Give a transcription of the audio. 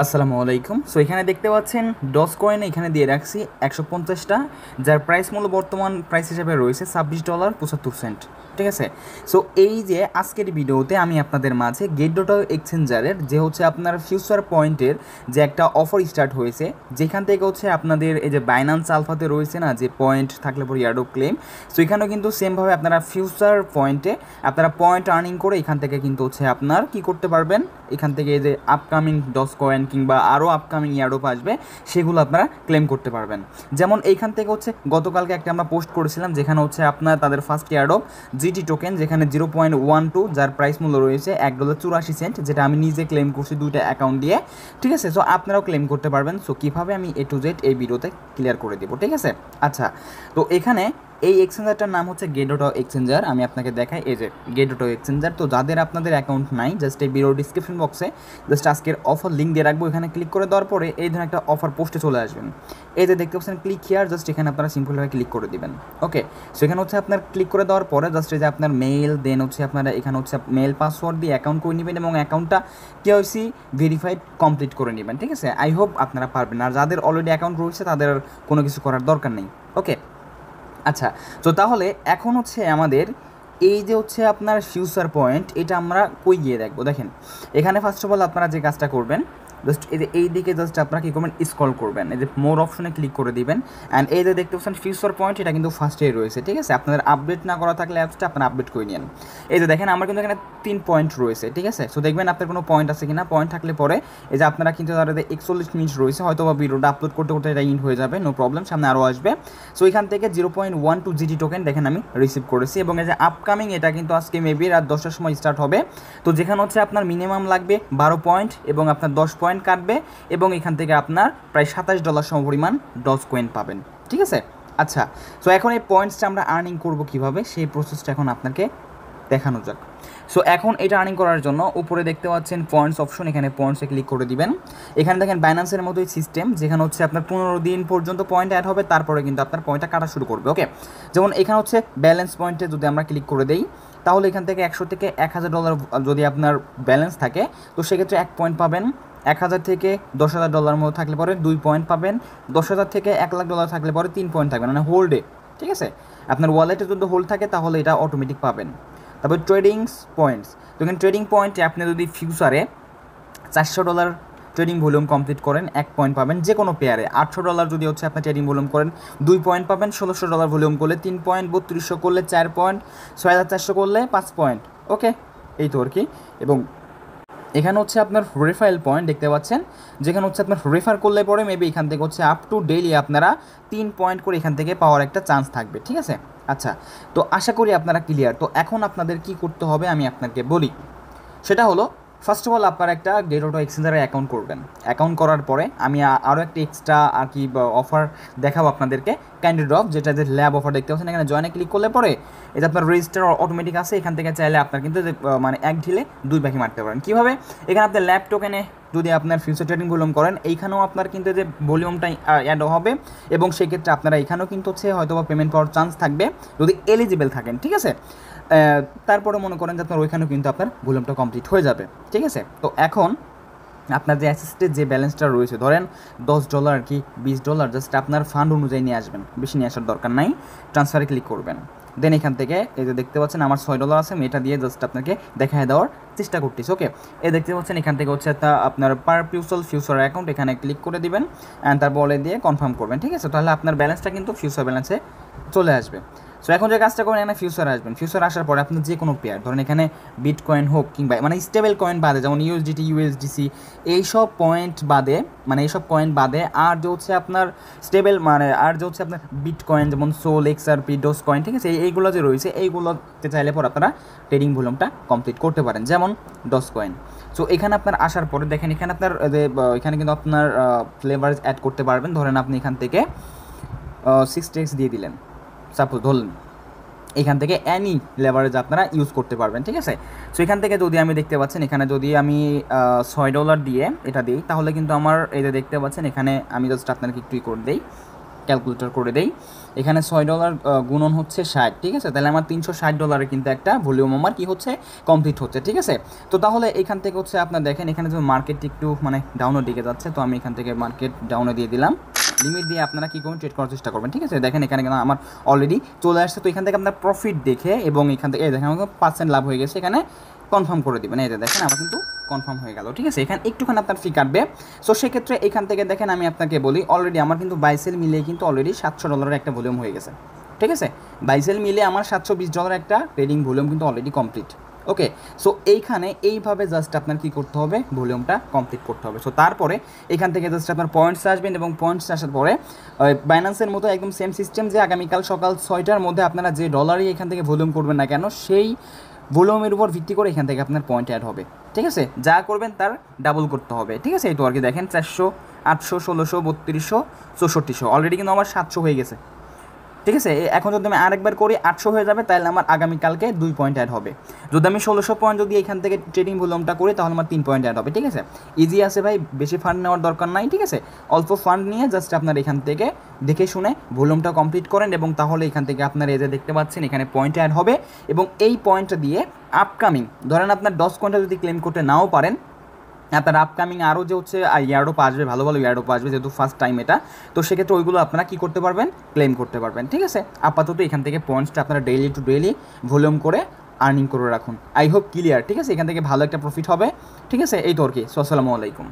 আসসালামু আলাইকুম। সো এখানে দেখতে পাচ্ছেন ডস কয়েন এখানে দিয়ে রাখছি 150টা, যার প্রাইস মূল্য বর্তমান প্রাইস হিসেবে রয়েছে $26.75। ঠিক আছে। সো এই যে আজকের ভিডিওতে আমি আপনাদের মাঝে গেট.টো এক্সচেঞ্জারের যে হচ্ছে আপনার ফিউচার পয়েন্টের যে একটা অফার স্টার্ট হয়েছে, যেখান থেকে হচ্ছে আপনাদের এই যে বাইন্যান্স আলফাতে রয়েছে না যে পয়েন্ট থাকলে পরে ইয়ারড্রপ ক্লেম, সো এখানেও কিন্তু সেমভাবে আপনারা ফিউচার পয়েন্টে আপনারা পয়েন্ট আর্নিং করে এখান থেকে কিন্তু হচ্ছে আপনার কি করতে পারবেন, এখান থেকে এই যে আপকামিং ডস কয়েন কিংবা আরও আপকামিং ইয়ারড্রপ আসবে সেগুলো আপনারা ক্লেম করতে পারবেন। যেমন এইখান থেকে হচ্ছে গতকালকে একটা আমরা পোস্ট করেছিলাম যেখানে হচ্ছে আপনার তাদের ফার্স্ট ইয়ারড্রপ জিটি টোকেন, যেখানে 0.12 যার প্রাইস মূল্য রয়েছে $1.84, যেটা আমি নিজে ক্লেম করছি দুইটা অ্যাকাউন্ট দিয়ে। ঠিক আছে। সো আপনারাও ক্লেম করতে পারবেন। সো কীভাবে আমি A to Z এই ভিডিওতে ক্লিয়ার করে দেবো। ঠিক আছে। আচ্ছা, তো এখানে এই এক্সচেঞ্জারটার নাম হচ্ছে গেট.টো এক্সচেঞ্জার। আমি আপনাকে দেখাই এই যে গেট.টো এক্সচেঞ্জার। তো যাদের আপনাদের অ্যাকাউন্ট নাই, জাস্ট এই ভিডিও ডিসক্রিপশন বক্সে জাস্ট আজকের অফার লিঙ্ক দিয়ে রাখবো, এখানে ক্লিক করে দেওয়ার পরে এই ধরনের একটা অফার পোস্টে চলে আসবেন। এই যে দেখতে পাচ্ছেন ক্লিক হিয়ার, জাস্ট এখানে আপনারা সিম্পলভাবে ক্লিক করে দিবেন। ওকে। সো এখানে হচ্ছে আপনার ক্লিক করে দেওয়ার পরে জাস্ট এই যে আপনার মেইল, দেন হচ্ছে আপনারা এখানে হচ্ছে মেইল পাসওয়ার্ড দিয়ে অ্যাকাউন্ট করে নেবেন এবং অ্যাকাউন্টটা KYC ভেরিফাইড কমপ্লিট করে নেবেন। ঠিক আছে। আই হোপ আপনারা পারবেন। আর যাদের অলরেডি অ্যাকাউন্ট রয়েছে তাদের কোনো কিছু করার দরকার নেই। ওকে। আচ্ছা, তো তাহলে এখন হচ্ছে আমাদের এই যে হচ্ছে আপনার ফিউচার পয়েন্ট, এটা আমরা কই গিয়ে দেখবো। দেখেন এখানে ফার্স্ট অফ অল আপনারা যে কাজটা করবেন, জাস্ট এই যে এই দিকে জাস্ট আপনারা কী করবেন, স্ক্রল করবেন, এই যে মোর অপশনে ক্লিক করে দিবেন। অ্যান্ড এই যে দেখতে পাচ্ছেন ফিউচার পয়েন্ট, এটা কিন্তু ফার্স্টেই রয়েছে। ঠিক আছে। আপনাদের আপডেট না করা থাকলে অ্যাপসটা আপনারা আপডেট করে নিন। এই যে দেখেন আমার কিন্তু এখানে 3 পয়েন্ট রয়েছে। ঠিক আছে। সো দেখবেন আপনার কোনো পয়েন্ট আছে কিনা, পয়েন্ট থাকলে পরে এই যে আপনারা কিন্তু তাদের 41 মিনিট রয়েছে, হয়তো বা ভিডিওটা আপলোড করতে করতে এটা ইন্ড হয়ে যাবে, নো প্রবলেম, সামনে আরও আসবে। সো এখান থেকে 0.12 জিটি টোকেন দেখেন আমি রিসিভ করেছি এবং এই যে আপকামিং এটা কিন্তু আজকে মেবি রাত 10টার সময় স্টার্ট হবে। তো যেখানে হচ্ছে আপনার মিনিমাম লাগবে 12 পয়েন্ট এবং আপনার 10 পয়েন্ট কাটবে এবং এখান থেকে আপনার প্রায় $27 সমপরিমাণ ডজ কয়েন পাবেন। ঠিক আছে। আচ্ছা, সো এখন এই পয়েন্টসটা আমরা আর্নিং করব কীভাবে, সেই প্রসেসটা এখন আপনাকে দেখানো যাক। সো এখন এটা আর্নিং করার জন্য উপরে দেখতে পাচ্ছেন পয়েন্টস অপশন, এখানে পয়েন্টসে ক্লিক করে দিবেন। এখানে দেখেন বাইন্যান্সের মতোই সিস্টেম, যেখানে হচ্ছে আপনার 15 দিন পর্যন্ত পয়েন্ট অ্যাড হবে, তারপরে কিন্তু আপনার পয়েন্টটা কাটা শুরু করবে। ওকে। যেমন এখানে হচ্ছে ব্যালেন্স পয়েন্টে যদি আমরা ক্লিক করে দেই, তাহলে এখান থেকে 100 থেকে $1000 যদি আপনার ব্যালেন্স থাকে, তো সেক্ষেত্রে 1 পয়েন্ট পাবেন। 1000 থেকে $10,000 মতো থাকলে পরে 2 পয়েন্ট পাবেন। 10,000 থেকে $1,00,000 থাকলে পরে 3 পয়েন্ট থাকবেন, মানে হোল্ডে। ঠিক আছে। আপনার ওয়ালেটে যদি হোল্ড থাকে তাহলে এটা অটোমেটিক পাবেন। তারপর ট্রেডিংস পয়েন্টস, তো এখানে ট্রেডিং পয়েন্টে আপনি যদি ফিউচারে $400 ট্রেডিং ভলিউম কমপ্লিট করেন 1 পয়েন্ট পাবেন যে কোনো পেয়ারে। $800 যদি হচ্ছে আপনি ট্রেডিং ভলিউম করেন 2 পয়েন্ট পাবেন। $1,600 ভলিউম করলে 3 পয়েন্ট, 3200 করলে 4 পয়েন্ট, 6400 করলে 5 পয়েন্ট। ওকে, এই তো আর কি। এবং এখানে হচ্ছে আপনার রেফারেল পয়েন্ট দেখতে পাচ্ছেন, যেখানে হচ্ছে আপনার রেফার করলে পরে মেবি এখান থেকে হচ্ছে আপ টু ডেইলি আপনারা 3 পয়েন্ট করে এখান থেকে পাওয়ার একটা চান্স থাকবে। ঠিক আছে। আচ্ছা, তো আশা করি আপনারা ক্লিয়ার। তো এখন আপনাদের কি করতে হবে আমি আপনাকে বলি, সেটা হলো ফার্স্ট অফ অল আপনারা একটা গেট.টো এক্সচেঞ্জারে অ্যাকাউন্ট করবেন। অ্যাকাউন্ট করার পরে আমি আরও একটা এক্সট্রা আর কি অফার দেখাবো আপনাদেরকে, কাইন্ডলি ড্রপ, যেটা যে ল্যাব অফার দেখতে পাচ্ছেন। এখানে জয়েনে ক্লিক করলে পরে এই যে আপনার রেজিস্টার অটোমেটিক আছে, এখান থেকে চাইলে আপনার কিন্তু মানে এক ঢিলে 2 পাখি মারতে পারেন। কীভাবে, এখানে আপনার ল্যাব টোকেনে যদি আপনার ফিউচার ট্রেডিং ভলিউম করেন, এইখানেও আপনার কিন্তু যে ভলিউমটা অ্যাড হবে এবং সেক্ষেত্রে আপনারা এখানেও কিন্তু হচ্ছে হয়তো বা পেমেন্ট পাওয়ার চান্স থাকবে যদি এলিজিবল থাকেন। ঠিক আছে। তারপরে মনে করেন যে আপনার ওইখানেও কিন্তু আপনার ভলিউমটা কমপ্লিট হয়ে যাবে। ঠিক আছে। তো এখন আপনার যে অ্যাসিস্টেড যে ব্যালেন্সটা রয়েছে, ধরেন $10 কি $20, জাস্ট আপনার ফান্ড অনুযায়ী নিয়ে আসবেন, বেশি নিয়ে আসার দরকার নাই। ট্রান্সফারে ক্লিক করবেন। দেন এখান থেকে এই যে দেখতে পাচ্ছেন আমার $6 আছে, আমি এটা দিয়ে জাস্ট আপনাকে দেখায় দেওয়ার চেষ্টা করতেছি। ওকে। এই দেখতে পাচ্ছেন এখান থেকে হচ্ছে একটা আপনার পারপিউচাল ফিউচার অ্যাকাউন্ট, এখানে ক্লিক করে দিবেন অ্যান্ড তারপর বলে দিয়ে কনফার্ম করবেন। ঠিক আছে। তাহলে আপনার ব্যালেন্সটা কিন্তু ফিউচার ব্যালেন্সে চলে আসবে। সো এখন যে কাজটা করেন, এখানে ফিউচার আসবেন। ফিউচার আসার পরে আপনি যে কোনো পেয়ার, ধরেন এখানে বিটকয়েন হোক কিংবা মানে স্টেবল কয়েন বাদে, যেমন USDT USDC, এইসব পয়েন্ট বাদে, মানে এইসব কয়েন বাদে আর যে হচ্ছে আপনার স্টেবল, মানে আর যে হচ্ছে আপনার বিটকয়েন যেমন সোল, XRP, ডোজ কয়েন, ঠিক আছে, এইগুলো যে রয়েছে এইগুলোতে চাইলে পর আপনারা ট্রেডিং ভলিউমটা কমপ্লিট করতে পারেন, যেমন ডোজ কয়েন। সো এখানে আপনার আসার পরে দেখেন এখানে আপনার এখানে কিন্তু আপনার ফ্লেভার অ্যাড করতে পারবেন। ধরেন আপনি এখান থেকে 6x দিয়ে দিলেন, সাপোজ ধরলেন, এখান থেকে অ্যানি লেভারেজ আপনারা ইউজ করতে পারবেন। ঠিক আছে। সো এখান থেকে যদি আমি দেখতে পাচ্ছেন এখানে যদি আমি $6 দিয়ে এটা দিই, তাহলে কিন্তু আমার এই যে দেখতে পাচ্ছেন এখানে আমি জাস্ট আপনাকে একটু করে দিই, ক্যালকুলেটর করে দেই। এখানে $6 গুণন হচ্ছে 60, ঠিক আছে? তাহলে আমার $360 কিন্তু একটা ভলিউম আমার কী হচ্ছে, কমপ্লিট হচ্ছে, ঠিক আছে? তো তাহলে এখান থেকে হচ্ছে আপনার দেখেন এখানে যে মার্কেটটি একটু মানে ডাউনের দিকে যাচ্ছে, তো আমি এখান থেকে মার্কেট ডাউনে দিয়ে দিলাম। লিমিট দিয়ে আপনারা কী করবেন, ট্রেড করার চেষ্টা করবেন, ঠিক আছে? দেখেন এখানে কিন্তু আমার অলরেডি চলে আসছে। তো এখান থেকে আপনার প্রফিট দেখে এবং এখান থেকে দেখেন আমাকে 5% লাভ হয়ে গেছে, এখানে কনফার্ম করে দেবেন। এই যে দেখেন আমার কিন্তু কনফার্ম হয়ে গেল, ঠিক আছে? এখানে একটুখানি আপনার ফি কাটবে। সো সেক্ষেত্রে এখান থেকে দেখেন আমি আপনাকে বলি অলরেডি আমার কিন্তু বাই সেল মিলিয়ে কিন্তু অলরেডি $700 একটা ভলিউম হয়ে গেছে, ঠিক আছে? বাই সেল মিলে আমার $720 একটা ট্রেডিং ভলিউম কিন্তু অলরেডি কমপ্লিট। ওকে, সো এইখানে এইভাবে জাস্ট আপনার কী করতে হবে, ভলিউমটা কমপ্লিট করতে হবে। সো তারপরে এখান থেকে জাস্ট আপনার পয়েন্টস আসবেন এবং পয়েন্টস আসার পরে বাইন্যান্সের মতো একদম সেম সিস্টেম যে আগামীকাল সকাল 6টার মধ্যে আপনারা যে ডলারই এখান থেকে ভলিউম করবেন না কেন, সেই ভলিউমের উপর ভিত্তি করে এখান থেকে আপনার পয়েন্ট অ্যাড হবে, ঠিক আছে? যা করবেন তার ডাবল করতে হবে, ঠিক আছে? এই তো আর কি দেখেন 400, 800, 1600, 3200, 6400 অলরেডি কিন্তু আমার 700 হয়ে গেছে, ঠিক আছে? এখন যদি আমি আরেকবার করি 800 হয়ে যাবে, তাহলে আমার আগামীকালকে 2 পয়েন্ট অ্যাড হবে। যদি আমি 1600 পয়েন্ট যদি এখান থেকে ট্রেডিং ভলিউমটা করি তাহলে আমার 3 পয়েন্ট অ্যাড হবে, ঠিক আছে? ইজি আছে ভাই, বেশি ফান্ড নেওয়ার দরকার নাই, ঠিক আছে? অল্প ফান্ড নিয়ে জাস্ট আপনার এখান থেকে দেখে শুনে ভলিউমটা কমপ্লিট করেন এবং তাহলে এখান থেকে আপনার এই যে দেখতে পাচ্ছেন এখানে পয়েন্ট অ্যাড হবে এবং এই পয়েন্টটা দিয়ে আপকামিং ধরেন আপনার 10 পয়েন্টটা যদি ক্লেম করতে নাও পারেন, আপনার আপকামিং আরও যে হচ্ছে ইয়ারডোপ আসবে, ভালো ভালো ইয়ারডোপ আসবে, যেহেতু ফার্স্ট টাইম এটা, তো সেক্ষেত্রে ওইগুলো আপনারা কী করতে পারবেন, ক্লেম করতে পারবেন, ঠিক আছে? আপাতত এখান থেকে পয়েন্টসটা আপনারা ডেইলি টু ডেইলি ভলিউম করে আর্নিং করে রাখুন। আই হোপ ক্লিয়ার, ঠিক আছে? এখান থেকে ভালো একটা প্রফিট হবে, ঠিক আছে? এই তো আর কি। আসসালামু আলাইকুম।